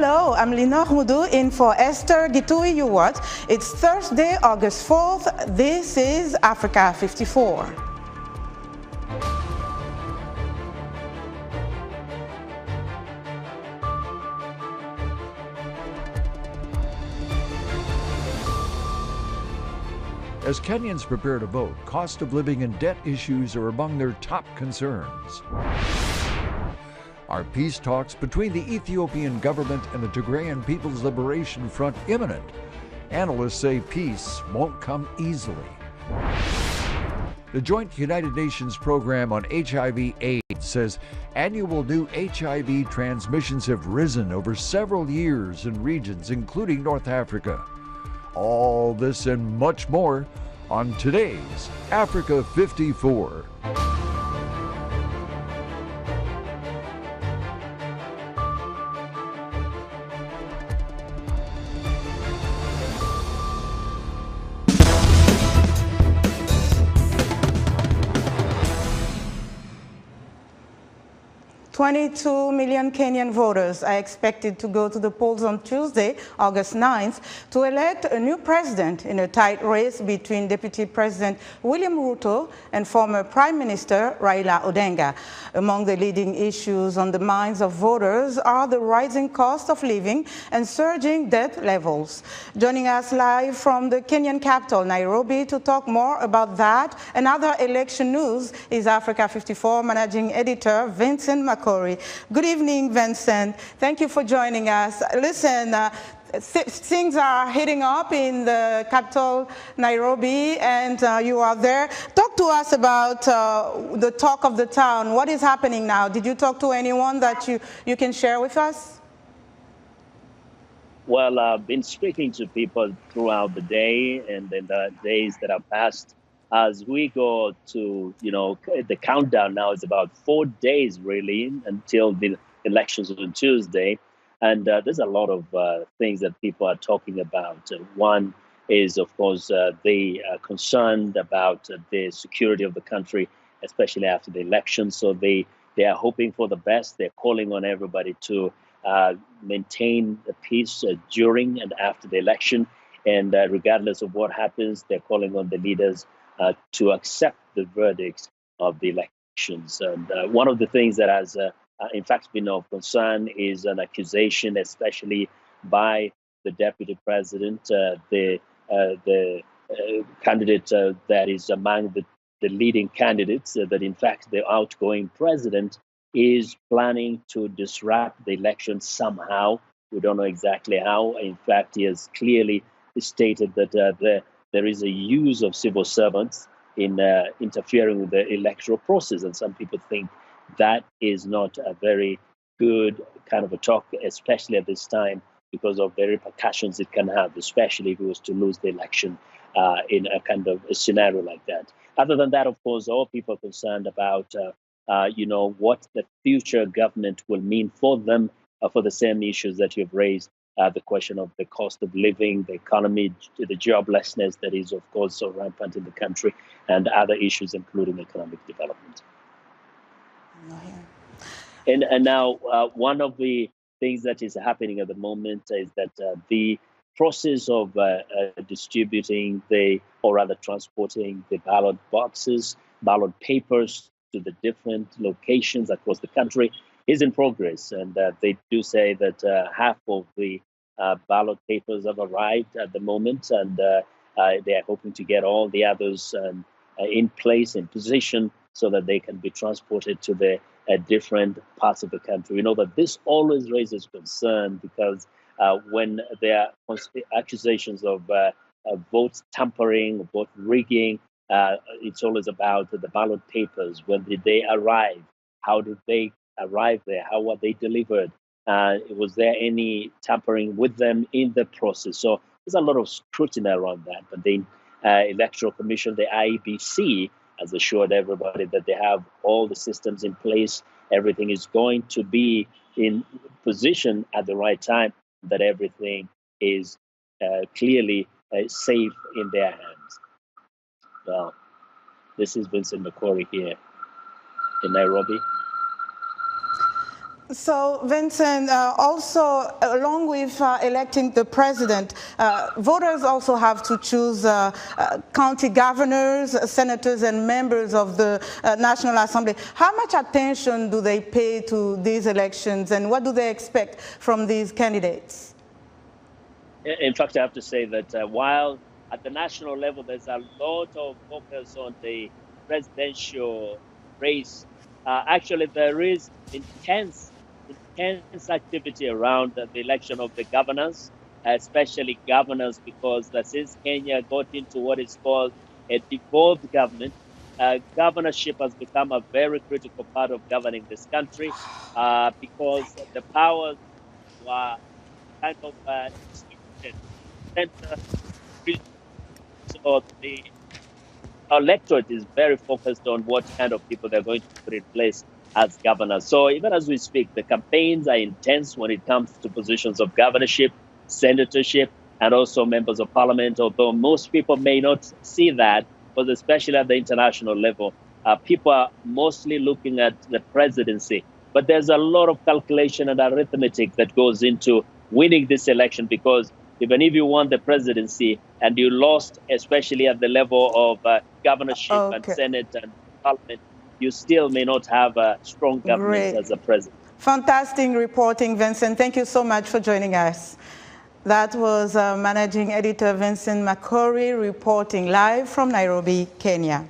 Hello, I'm Linor Moudou in for Esther Gitui Yuwat. It's Thursday, August 4th. This is Africa 54. As Kenyans prepare to vote, cost of living and debt issues are among their top concerns. Are peace talks between the Ethiopian government and the Tigrayan People's Liberation Front imminent? Analysts say peace won't come easily. The joint United Nations program on HIV/AIDS says annual new HIV transmissions have risen over several years in regions including North Africa. All this and much more on today's Africa 54. "22 million Kenyan voters are expected to go to the polls on Tuesday, August 9th, to elect a new president in a tight race between Deputy President William Ruto and former Prime Minister Raila Odinga. Among the leading issues on the minds of voters are the rising cost of living and surging debt levels. Joining us live from the Kenyan capital, Nairobi, to talk more about that and other election news is Africa 54 Managing Editor Vincent McCoy. Good evening, Vincent. Thank you for joining us. Listen, things are heating up in the capital, Nairobi, and you are there. Talk to us about the talk of the town. What is happening now? Did you talk to anyone that you can share with us? Well, I've been speaking to people throughout the day and in the days that have passed. As we go to, the countdown now is about 4 days really until the elections on Tuesday. And there's a lot of things that people are talking about. One is, of course, they are concerned about the security of the country, especially after the election. So they are hoping for the best. They're calling on everybody to maintain the peace during and after the election. And regardless of what happens, they're calling on the leaders to accept the verdicts of the elections. And one of the things that has, in fact, been of concern is an accusation, especially by the deputy president, the candidate that is among the leading candidates, that in fact the outgoing president is planning to disrupt the election somehow. We don't know exactly how. In fact, he has clearly stated that there is a use of civil servants in interfering with the electoral process. And some people think that is not a very good kind of a talk, especially at this time, because of the repercussions it can have, especially if he was to lose the election in a kind of a scenario like that. Other than that, of course, all people are concerned about, what the future government will mean for them, for the same issues that you've raised. The question of the cost of living, the economy, the joblessness that is, of course, so rampant in the country, and other issues, including economic development. And now, one of the things that is happening at the moment is that the process of distributing or rather transporting the ballot boxes, ballot papers to the different locations across the country is in progress. And they do say that half of the ballot papers have arrived at the moment, and they are hoping to get all the others in place, in position, so that they can be transported to the different parts of the country. We know that this always raises concern because when there are accusations of vote tampering, vote rigging, it's always about the ballot papers. When did they arrive? How did they arrive there? How were they delivered? Was there any tampering with them in the process? So there's a lot of scrutiny around that. But the Electoral Commission, the IEBC, has assured everybody that they have all the systems in place. Everything is going to be in position at the right time, that everything is clearly safe in their hands. Well, this is Vincent McCoy here in Nairobi. So, Vincent, also, along with electing the president, voters also have to choose county governors, senators, and members of the National Assembly. How much attention do they pay to these elections, and what do they expect from these candidates? In fact, I have to say that while at the national level there's a lot of focus on the presidential race, actually there is intense activity around the election of the governors, especially governors, because since Kenya got into what is called a devolved government, governorship has become a very critical part of governing this country because the powers were kind of distributed center. So the electorate is very focused on what kind of people they're going to put in place as governors. So even as we speak, the campaigns are intense when it comes to positions of governorship, senatorship, and also members of parliament, although most people may not see that, but especially at the international level, people are mostly looking at the presidency. But there's a lot of calculation and arithmetic that goes into winning this election, because even if you won the presidency and you lost, especially at the level of governorship and Senate and parliament, you still may not have a strong government as a president. Fantastic reporting, Vincent. Thank you so much for joining us. That was Managing Editor Vincent Makori reporting live from Nairobi, Kenya.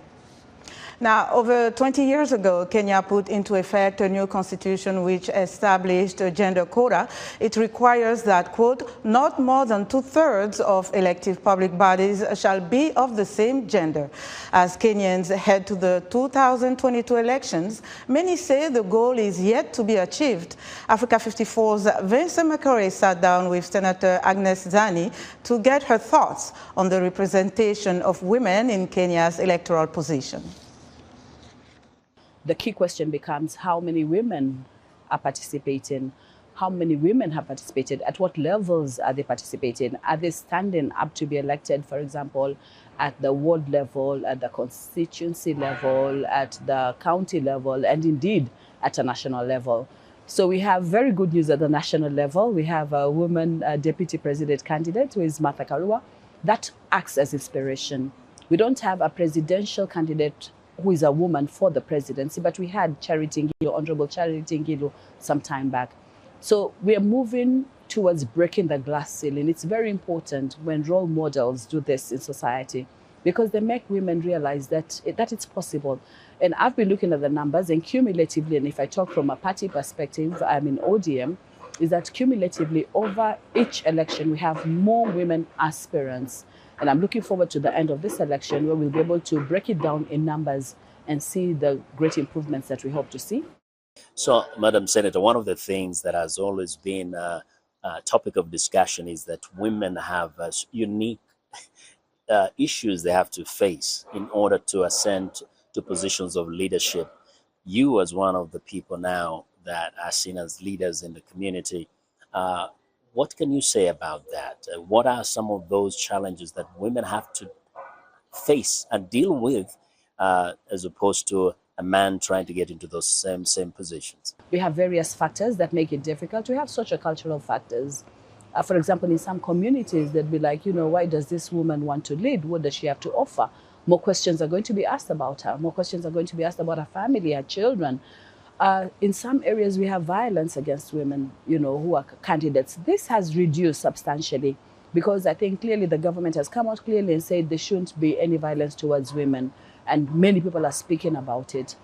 Now, over 20 years ago, Kenya put into effect a new constitution which established a gender quota. It requires that, quote, not more than 2/3 of elective public bodies shall be of the same gender. As Kenyans head to the 2022 elections, many say the goal is yet to be achieved. Africa 54's Vincent Makore sat down with Senator Agnes Zani to get her thoughts on the representation of women in Kenya's electoral position. The key question becomes how many women are participating, how many women have participated, at what levels are they participating, are they standing up to be elected, for example, at the ward level, at the constituency level, at the county level, and indeed at a national level. So we have very good news at the national level. We have a woman deputy president candidate, who is Martha Karua. That acts as inspiration. We don't have a presidential candidate who is a woman for the presidency, but we had Charity Ngilu, Honorable Charity Ngilu, some time back. So we are moving towards breaking the glass ceiling. It's very important when role models do this in society, because they make women realize that it's possible. And I've been looking at the numbers, and cumulatively, and if I talk from a party perspective, I'm in ODM, is that cumulatively over each election, we have more women aspirants. And I'm looking forward to the end of this election, where we'll be able to break it down in numbers and see the great improvements that we hope to see. So, Madam Senator, one of the things that has always been a topic of discussion is that women have unique issues they have to face in order to ascend to positions of leadership. You, as one of the people now that are seen as leaders in the community, what can you say about that? What are some of those challenges that women have to face and deal with as opposed to a man trying to get into those same positions? We have various factors that make it difficult. We have socio-cultural factors. For example, in some communities, they'd be like, why does this woman want to lead? What does she have to offer? More questions are going to be asked about her. More questions are going to be asked about her family, her children. In some areas, we have violence against women, who are candidates. This has reduced substantially, because I think clearly the government has come out clearly and said there shouldn't be any violence towards women. And many people are speaking about it.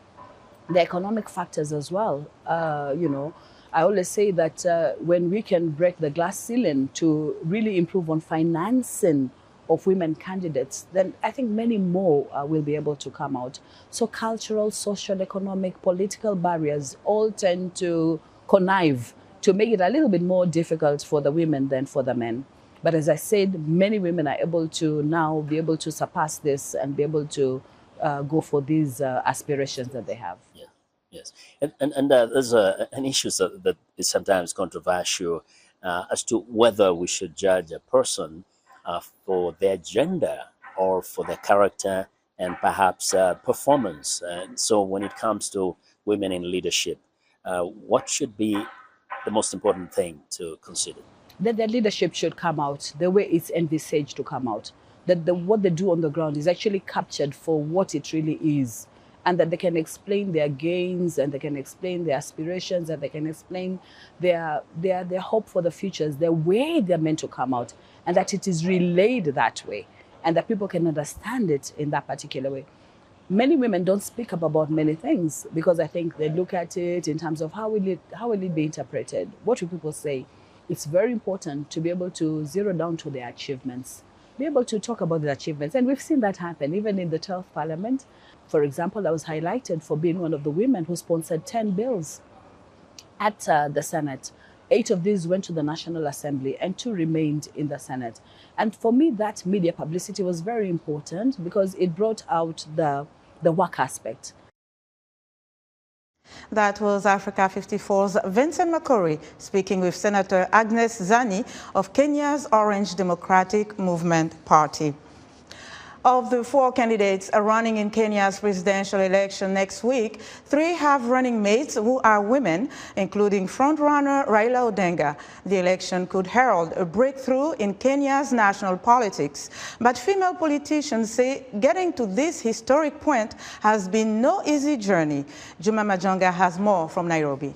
The economic factors as well. I always say that when we can break the glass ceiling to really improve on financing of women candidates, then I think many more will be able to come out. So cultural, social, economic, political barriers all tend to connive to make it a little bit more difficult for the women than for the men. But as I said, many women are able to now be able to surpass this and be able to go for these aspirations that they have. Yeah. Yes, and there's an issue that is sometimes controversial as to whether we should judge a person for their gender or for their character and perhaps performance. So when it comes to women in leadership, what should be the most important thing to consider? That their leadership should come out the way it's envisaged to come out. That what they do on the ground is actually captured for what it really is. And that they can explain their gains, and they can explain their aspirations, and they can explain their hope for the futures, the way they're meant to come out, and that it is relayed that way, and that people can understand it in that particular way. Many women don't speak up about many things because I think they look at it in terms of how will it be interpreted? What will people say? It's very important to be able to zero down to their achievements, be able to talk about their achievements. And we've seen that happen even in the 12th Parliament. For example, I was highlighted for being one of the women who sponsored 10 bills at the Senate. 8 of these went to the National Assembly and 2 remained in the Senate. And for me, that media publicity was very important because it brought out the work aspect. That was Africa 54's Vincent Makori speaking with Senator Agnes Zani of Kenya's Orange Democratic Movement Party. Of the 4 candidates running in Kenya's presidential election next week, 3 have running mates who are women, including frontrunner Raila Odinga. The election could herald a breakthrough in Kenya's national politics. But female politicians say getting to this historic point has been no easy journey. Juma Majanga has more from Nairobi.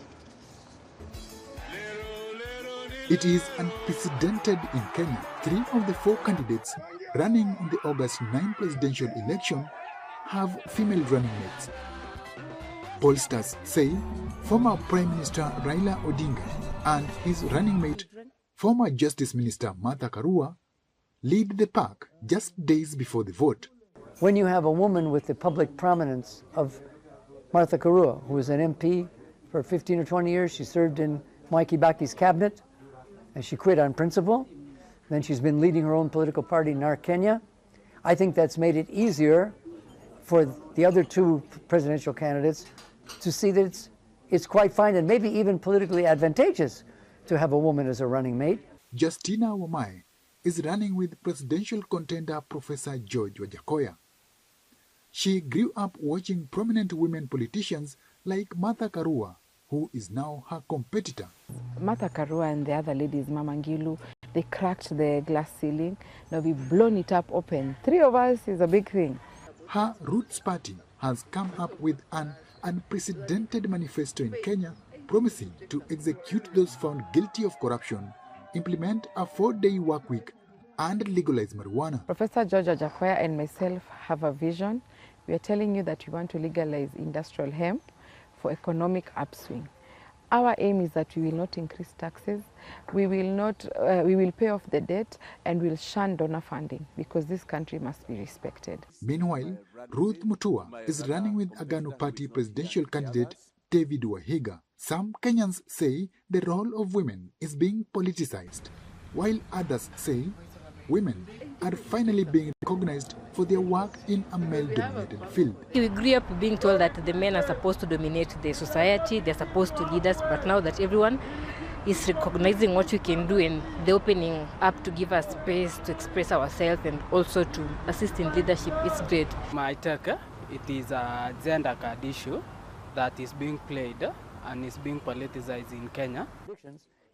It is unprecedented in Kenya. 3 of the 4 candidates running in the August 9 presidential election have female running mates. Pollsters say former Prime Minister Raila Odinga and his running mate, former Justice Minister Martha Karua, lead the pack just days before the vote. When you have a woman with the public prominence of Martha Karua, who was an MP for 15 or 20 years, she served in Mwai Kibaki's cabinet, and she quit on principle. Then she's been leading her own political party, NAR Kenya. I think that's made it easier for the other 2 presidential candidates to see that it's quite fine and maybe even politically advantageous to have a woman as a running mate. Justina Wamai is running with presidential contender Professor George Wajakoya. She grew up watching prominent women politicians like Martha Karua, who is now her competitor. Martha Karua and the other ladies, Mama Ngilu, they cracked the glass ceiling. Now we've blown it up open. 3 of us is a big thing. Her Roots Party has come up with an unprecedented manifesto in Kenya promising to execute those found guilty of corruption, implement a 4-day work week, and legalize marijuana. Professor George Wajakoya and myself have a vision. We are telling you that we want to legalize industrial hemp for economic upswing. Our aim is that we will not increase taxes, we will pay off the debt, and we'll shun donor funding because this country must be respected. Meanwhile, Ruth Mutua is running with Agano Party presidential candidate David Wahiga. Some Kenyans say the role of women is being politicized, while others say women are finally being recognized for their work in a male-dominated field. We grew up being told that the men are supposed to dominate the society, they're supposed to lead us, but now that everyone is recognizing what we can do and the opening up to give us space to express ourselves and also to assist in leadership, it's great. My take, it is a gender card issue that is being played and is being politicized in Kenya.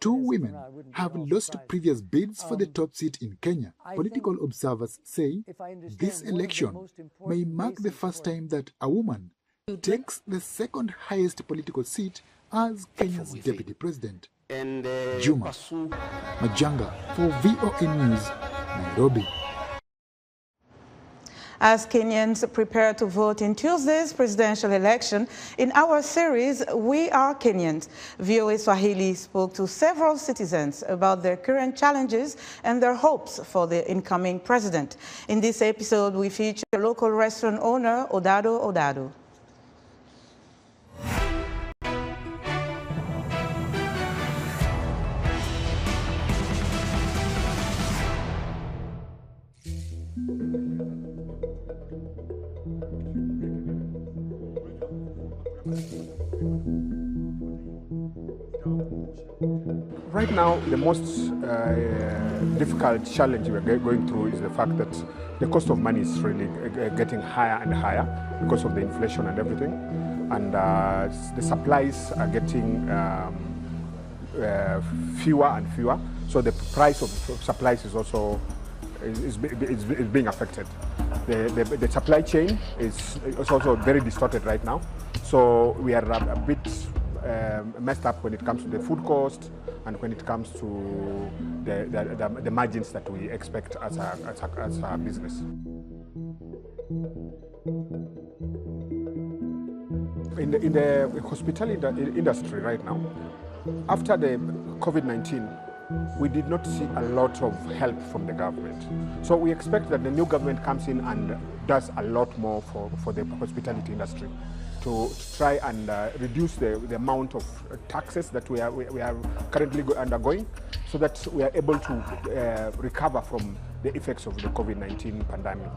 2 women have lost previous bids for the top seat in Kenya. Political observers say this election may mark the first time that a woman takes the 2nd highest political seat as Kenya's deputy president. Juma Majanga for VOA News, Nairobi. As Kenyans prepare to vote in Tuesday's presidential election, in our series, We Are Kenyans, VOA Swahili spoke to several citizens about their current challenges and their hopes for the incoming president. In this episode, we feature local restaurant owner Odado Odado. Right now, the most difficult challenge we're going through is the fact that the cost of money is really getting higher and higher because of the inflation and everything. And the supplies are getting fewer and fewer. So the price of supplies is also is being affected. The supply chain is also very distorted right now. So we are a bit messed up when it comes to the food cost and when it comes to the margins that we expect as a business. In the hospitality industry right now, after the COVID-19, we did not see a lot of help from the government. So we expect that the new government comes in and does a lot more for the hospitality industry to try and reduce the amount of taxes that we are currently undergoing, so that we are able to recover from the effects of the COVID-19 pandemic.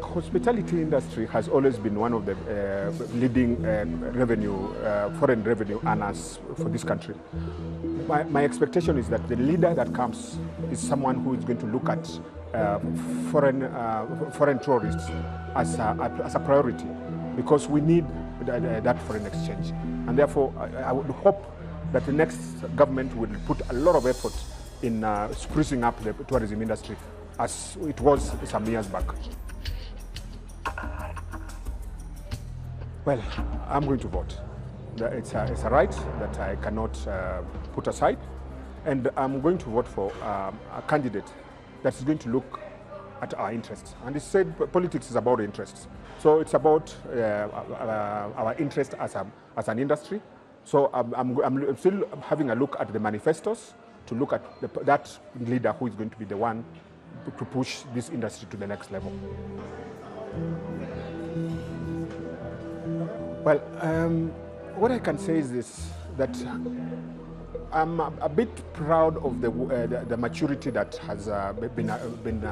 Hospitality industry has always been one of the leading foreign revenue earners for this country. My expectation is that the leader that comes is someone who is going to look at foreign tourists as a priority, because we need that foreign exchange. And therefore, I would hope that the next government will put a lot of effort in sprucing up the tourism industry as it was some years back. Well, I'm going to vote. It's a right that I cannot put aside, and I'm going to vote for a candidate that is going to look at our interests. And he said politics is about interests. So it's about our interest as an industry. So I'm still having a look at the manifestos to look at that leader who is going to be the one to push this industry to the next level. Well, what I can say is this, that I'm a bit proud of the maturity that has been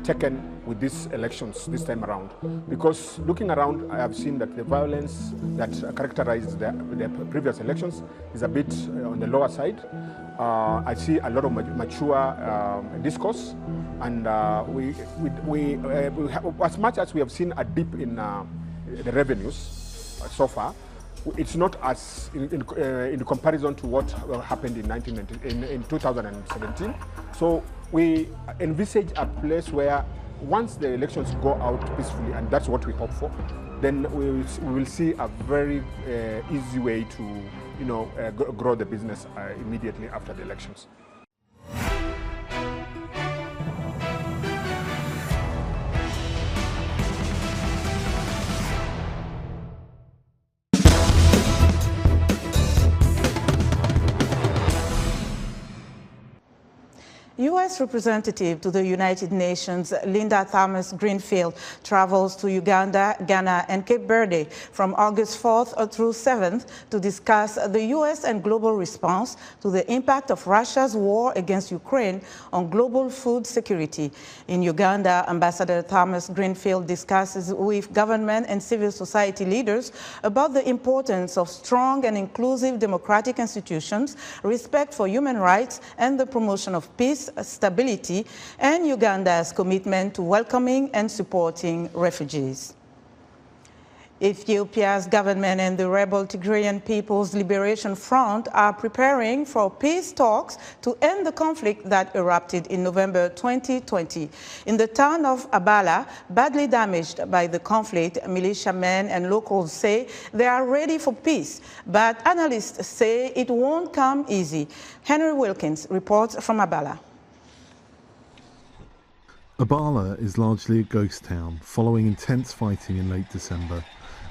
taken with these elections this time around. Because looking around, I have seen that the violence that characterized the previous elections is a bit on the lower side. I see a lot of mature discourse, and as much as we have seen a dip in the revenues so far, it's not as in comparison to what happened in 2017. So we envisage a place where once the elections go out peacefully, and that's what we hope for, then we will see a very easy way to grow the business immediately after the elections. U.S. representative to the United Nations, Linda Thomas-Greenfield, travels to Uganda, Ghana, and Cape Verde from August 4th through 7th to discuss the U.S. and global response to the impact of Russia's war against Ukraine on global food security. In Uganda, Ambassador Thomas-Greenfield discusses with government and civil society leaders about the importance of strong and inclusive democratic institutions, respect for human rights, and the promotion of peace, stability, and Uganda's commitment to welcoming and supporting refugees. Ethiopia's government and the rebel Tigrayan People's Liberation Front are preparing for peace talks to end the conflict that erupted in November 2020. In the town of Abala, badly damaged by the conflict, militiamen and locals say they are ready for peace, but analysts say it won't come easy. Henry Wilkins reports from Abala. Abala is largely a ghost town, following intense fighting in late December.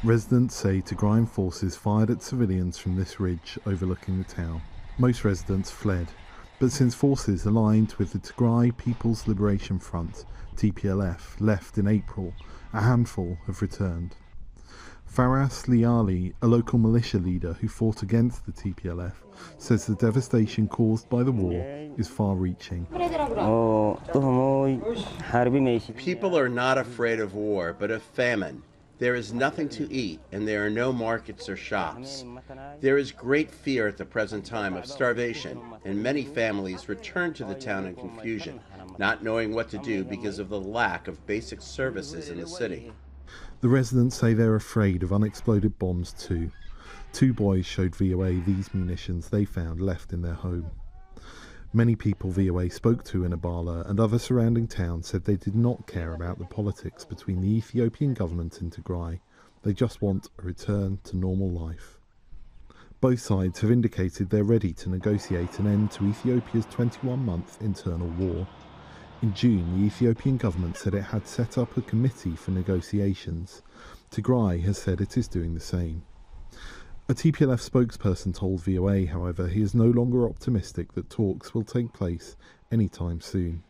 Residents say Tigrayan forces fired at civilians from this ridge overlooking the town. Most residents fled, but since forces aligned with the Tigray People's Liberation Front, TPLF, left in April, a handful have returned. Faras Liali, a local militia leader who fought against the TPLF, says the devastation caused by the war is far-reaching. People are not afraid of war, but of famine. There is nothing to eat, and there are no markets or shops. There is great fear at the present time of starvation, and many families return to the town in confusion, not knowing what to do because of the lack of basic services in the city. The residents say they're afraid of unexploded bombs too. 2 boys showed VOA these munitions they found left in their home. Many people VOA spoke to in Abala and other surrounding towns said they did not care about the politics between the Ethiopian government and Tigray. They just want a return to normal life. Both sides have indicated they're ready to negotiate an end to Ethiopia's 21-month internal war. In June, the Ethiopian government said it had set up a committee for negotiations. Tigray has said it is doing the same. A TPLF spokesperson told VOA, however, he is no longer optimistic that talks will take place anytime soon.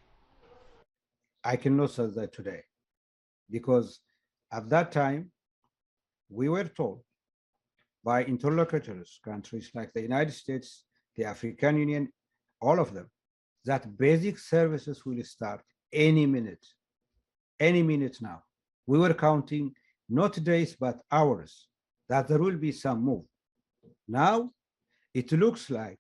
I cannot say that today, because at that time, we were told by interlocutors, countries like the United States, the African Union, all of them, that basic services will start any minute now. We were counting not days, but hours, that there will be some move. Now, it looks like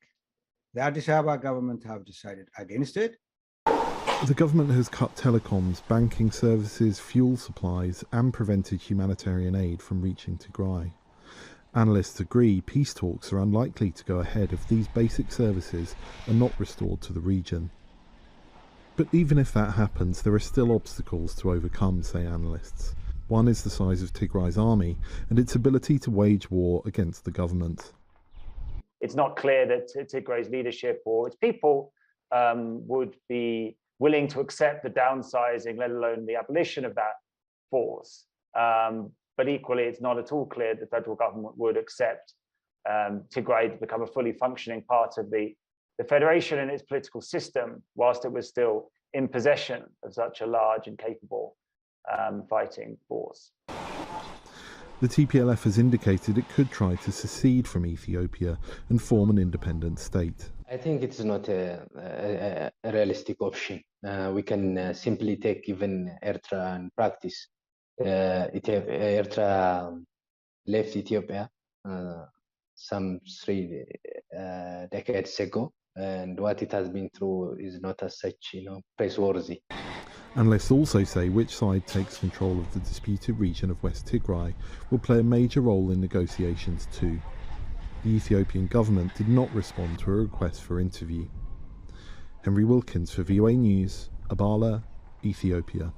the Addis Ababa government have decided against it. The government has cut telecoms, banking services, fuel supplies, and prevented humanitarian aid from reaching Tigray. Analysts agree peace talks are unlikely to go ahead if these basic services are not restored to the region. But even if that happens, there are still obstacles to overcome, say analysts. One is the size of Tigray's army and its ability to wage war against the government. It's not clear that Tigray's leadership or its people would be willing to accept the downsizing, let alone the abolition of that force. But equally, it's not at all clear that the federal government would accept Tigray to become a fully functioning part of the federation and its political system, whilst it was still in possession of such a large and capable fighting force. The TPLF has indicated it could try to secede from Ethiopia and form an independent state. I think it's not a realistic option. We can simply take even Eritrea in practice. Eritrea left Ethiopia some 3 decades ago, and what it has been through is not as such, praiseworthy. Analysts also say which side takes control of the disputed region of West Tigray will play a major role in negotiations too. The Ethiopian government did not respond to a request for interview. Henry Wilkins for VOA News, Abala, Ethiopia.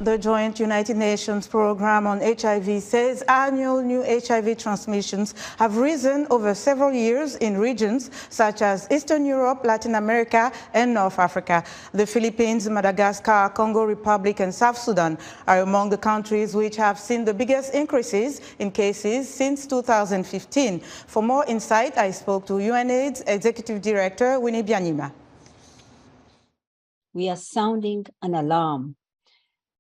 The Joint United Nations Programme on HIV says annual new HIV transmissions have risen over several years in regions such as Eastern Europe, Latin America, and North Africa. The Philippines, Madagascar, Congo Republic, and South Sudan are among the countries which have seen the biggest increases in cases since 2015. For more insight, I spoke to UNAIDS Executive Director Winnie Byanyima. We are sounding an alarm.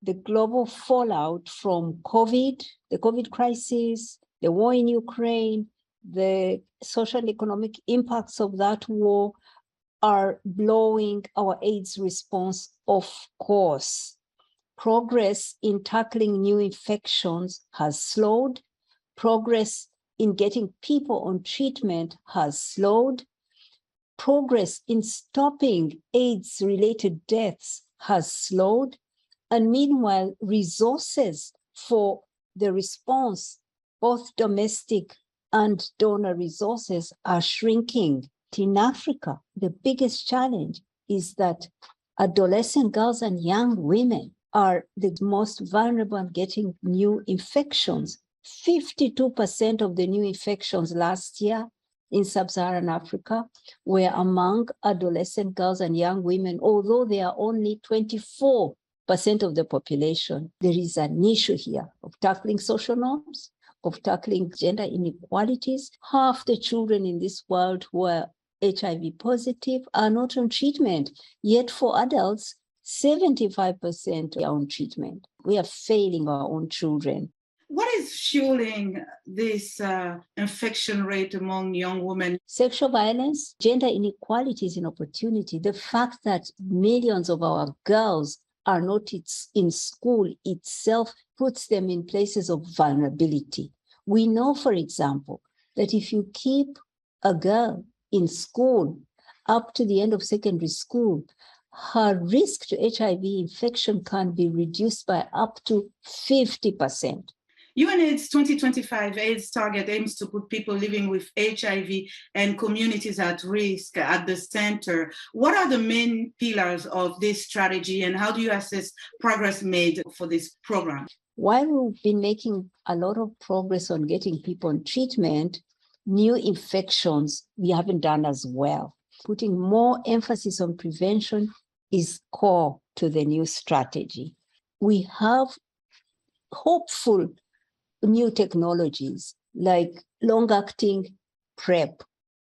The global fallout from COVID, the COVID crisis, the war in Ukraine, the social and economic impacts of that war are blowing our AIDS response off course. Progress in tackling new infections has slowed. Progress in getting people on treatment has slowed. Progress in stopping AIDS-related deaths has slowed. And meanwhile, resources for the response, both domestic and donor resources, are shrinking. In Africa, the biggest challenge is that adolescent girls and young women are the most vulnerable in getting new infections. 52% of the new infections last year in sub-Saharan Africa were among adolescent girls and young women, although they are only 24% of the population. There is an issue here of tackling social norms, of tackling gender inequalities. Half the children in this world who are HIV positive are not on treatment, yet for adults, 75% are on treatment. We are failing our own children. What is fueling this infection rate among young women? Sexual violence, gender inequalities in opportunity, the fact that millions of our girls are not in school itself puts them in places of vulnerability. We know, for example, that if you keep a girl in school up to the end of secondary school, her risk to HIV infection can be reduced by up to 50%. UNAIDS 2025 AIDS target aims to put people living with HIV and communities at risk at the center. What are the main pillars of this strategy, and how do you assess progress made for this program? While we've been making a lot of progress on getting people on treatment, new infections we haven't done as well. Putting more emphasis on prevention is core to the new strategy. We have hopeful new technologies like long-acting PrEP.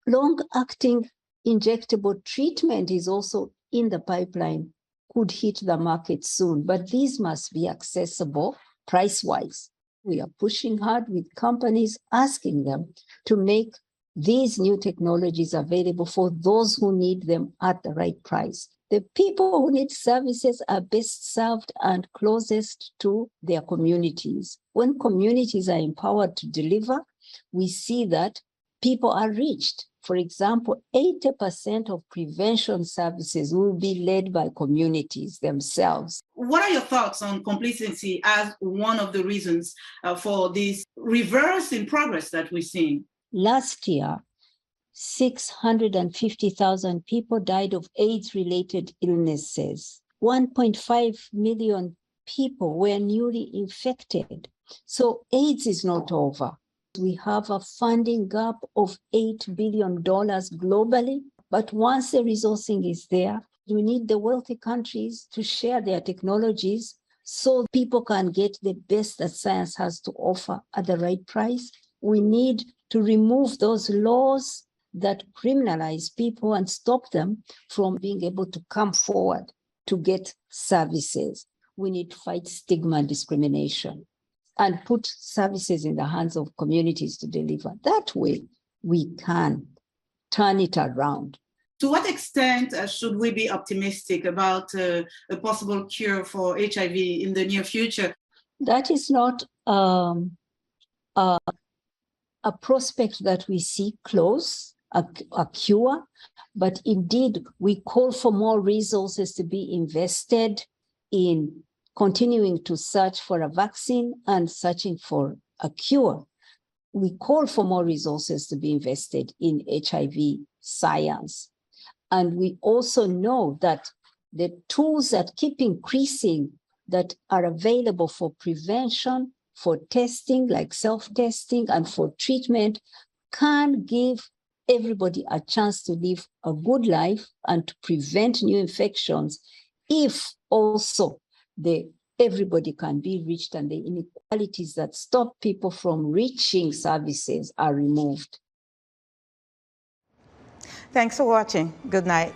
Long-acting injectable treatment is also in the pipeline, could hit the market soon, but these must be accessible price-wise. We are pushing hard with companies, asking them to make these new technologies available for those who need them at the right price. The people who need services are best served and closest to their communities. When communities are empowered to deliver, we see that people are reached. For example, 80% of prevention services will be led by communities themselves. What are your thoughts on complacency as one of the reasons for this reverse in progress that we're seeing? Last year, 650,000 people died of AIDS-related illnesses. 1.5 million people were newly infected. So AIDS is not over. We have a funding gap of $8 billion globally, but once the resourcing is there, we need the wealthy countries to share their technologies so people can get the best that science has to offer at the right price. We need to remove those laws that criminalize people and stop them from being able to come forward to get services. We need to fight stigma and discrimination and put services in the hands of communities to deliver. That way, we can turn it around. To what extent should we be optimistic about a possible cure for HIV in the near future? That is not a prospect that we see close, a cure, but indeed we call for more resources to be invested in continuing to search for a vaccine and searching for a cure. We call for more resources to be invested in HIV science. And we also know that the tools that keep increasing that are available for prevention, for testing, like self-testing, and for treatment, can give everybody a chance to live a good life and to prevent new infections if also everybody can be reached and the inequalities that stop people from reaching services are removed. Thanks for watching. Good night.